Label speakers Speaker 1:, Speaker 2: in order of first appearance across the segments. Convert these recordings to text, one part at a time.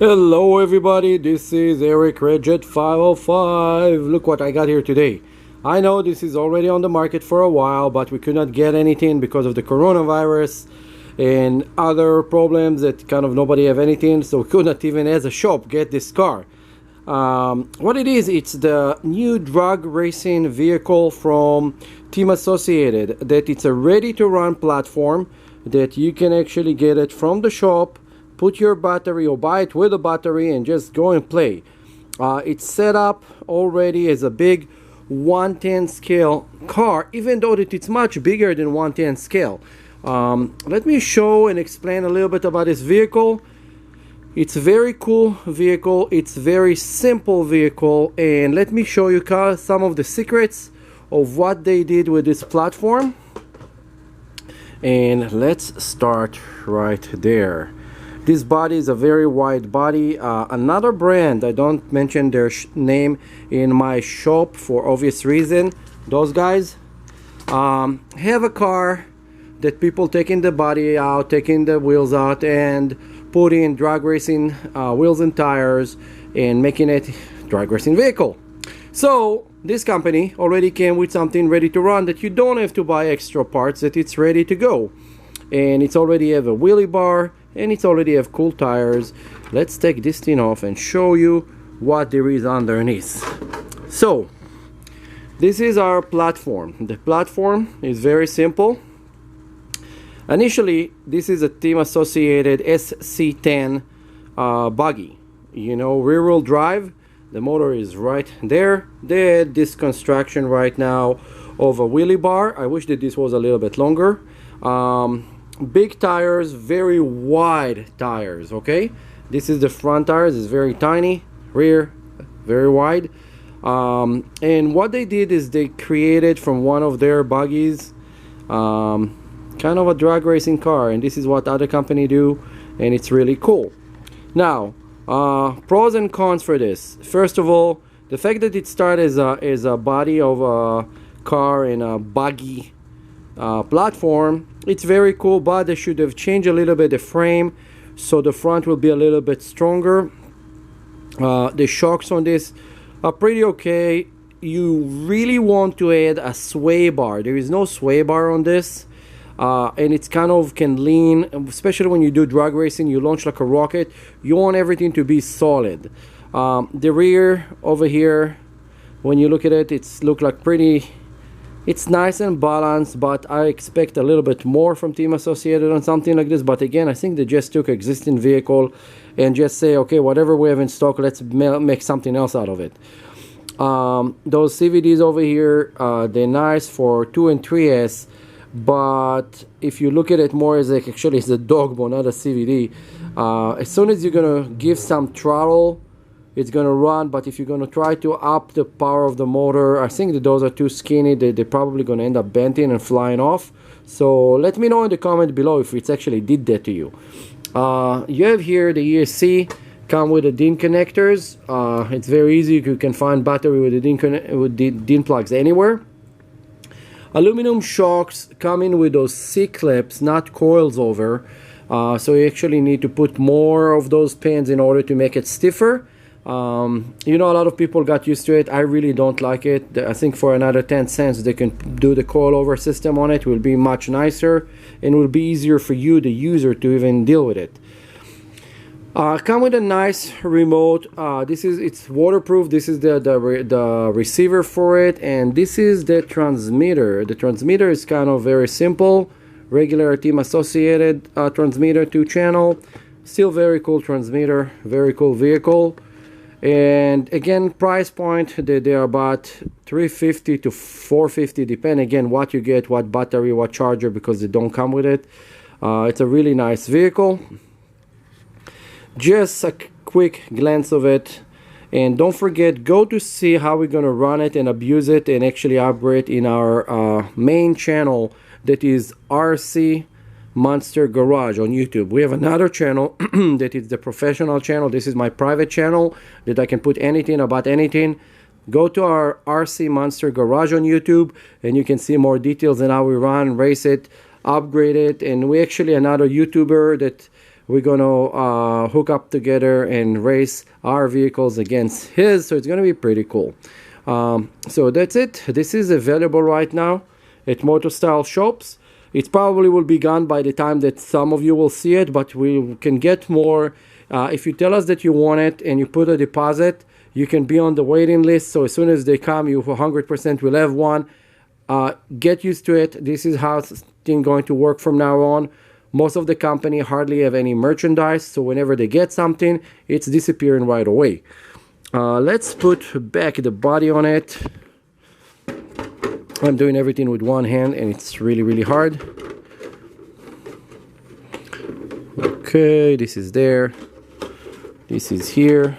Speaker 1: Hello everybody, this is Eric Redjet 505. Look what I got here today. I know this is already on the market for a while, but we could not get anything because of the coronavirus and other problems that kind of nobody have anything, so we could not even as a shop get this car. What it is, it's the new drag racing vehicle from Team Associated, that it's a ready to run platform that you can actually get it from the shop, put your battery or buy it with a battery and just go and play. It's set up already as a big 110 scale car, even though that it's much bigger than 110 scale. Let me show and explain a little bit about this vehicle. It's a very cool vehicle, it's very simple vehicle, and let me show you some of the secrets of what they did with this platform. And let's start right there. This body is a very wide body. Another brand, I don't mention their name in my shop for obvious reason. Those guys have a car that people taking the body out, taking the wheels out, and putting drag racing wheels and tires and making it drag racing vehicle. So this company already came with something ready to run that you don't have to buy extra parts, that it's ready to go. And it's already have a wheelie bar, and it's already have cool tires. Let's take this thing off and show you what there is underneath. So this is our platform. The platform is very simple. Initially, this is a Team Associated SC10 buggy, you know, rear wheel drive. The motor is right there. They had this construction right now of a wheelie bar. I wish that this was a little bit longer. Big tires, very wide tires. Okay, this is the front tires, is very tiny, rear very wide. And what they did is they created from one of their buggies kind of a drag racing car, and this is what other company do, and it's really cool. Now pros and cons for this. First of all, the fact that it started as a body of a car and a buggy platform, it's very cool, but they should have changed a little bit the frame so the front will be a little bit stronger. The shocks on this are pretty okay. You really want to add a sway bar. There is no sway bar on this, and it's kind of can lean, especially when you do drag racing, you launch like a rocket. You want everything to be solid. The rear over here, when you look at it, it's look like pretty, it's nice and balanced, but I expect a little bit more from Team Associated on something like this. But again, I think they just took existing vehicle and just say, okay, whatever we have in stock, let's make something else out of it. Those CVDs over here, they're nice for 2 and 3S, but if you look at it more as like, actually it's a dog bone, not a CVD. As soon as you're gonna give some throttle, it's gonna run, but if you're gonna try to up the power of the motor, I think that those are too skinny. They're probably gonna end up bending and flying off. So let me know in the comment below if it's actually did that to you. You have here the ESC come with the DIN connectors. It's very easy. You can find battery with the DIN plugs anywhere. Aluminum shocks come in with those C-clips, not coils over. So you actually need to put more of those pins in order to make it stiffer. You know, a lot of people got used to it. I really don't like it. I think for another 10 cents they can do the coilover system on it. It will be much nicer and will be easier for you, the user, to even deal with it. Come with a nice remote. It's waterproof. This is the receiver for it, and this is the transmitter. The transmitter is kind of very simple, regular Team Associated transmitter, 2-channel. Still very cool transmitter, very cool vehicle. And again, price point, they are about $350 to $450, depend again what you get, what battery, what charger, because they don't come with it. It's a really nice vehicle. Just a quick glance of it, and don't forget, go to see how we're gonna run it and abuse it and actually upgrade in our main channel, that is RC Monster Garage on YouTube. We have another channel that is the professional channel. This is my private channel that I can put anything about anything. Go to our RC Monster Garage on YouTube and you can see more details on how we run, race it, upgrade it. And we actually another YouTuber that we're gonna hook up together and race our vehicles against his, so it's gonna be pretty cool. So that's it. This is available right now at MOTOSTYLES shops. It probably will be gone by the time that some of you will see it, but we can get more. If you tell us that you want it and you put a deposit, you can be on the waiting list, so as soon as they come, you 100% will have one. Get used to it. This is how it's going to work from now on. Most of the company hardly have any merchandise, so whenever they get something, it's disappearing right away. Let's put back the body on it. I'm doing everything with one hand and it's really hard. Okay, this is there. This is here.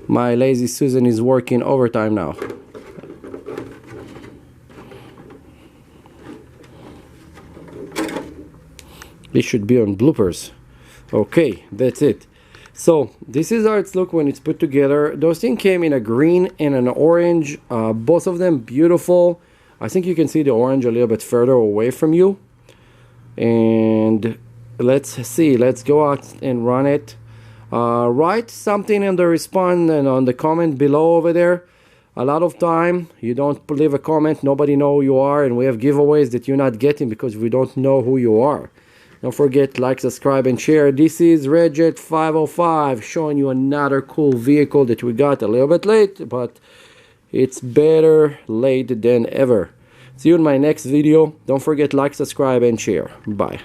Speaker 1: My lazy Susan is working overtime now. This should be on bloopers. Okay, that's it. So this is how it's look when it's put together. Those things came in a green and an orange, both of them beautiful. I think you can see the orange a little bit further away from you. And let's see, let's go out and run it. Write something in the response and on the comment below over there. A lot of time you don't leave a comment, nobody know who you are, and we have giveaways that you're not getting because we don't know who you are. Don't forget, like, subscribe, and share. This is Redjet 505 showing you another cool vehicle that we got a little bit late, but it's better late than ever. See you in my next video. Don't forget, like, subscribe, and share. Bye.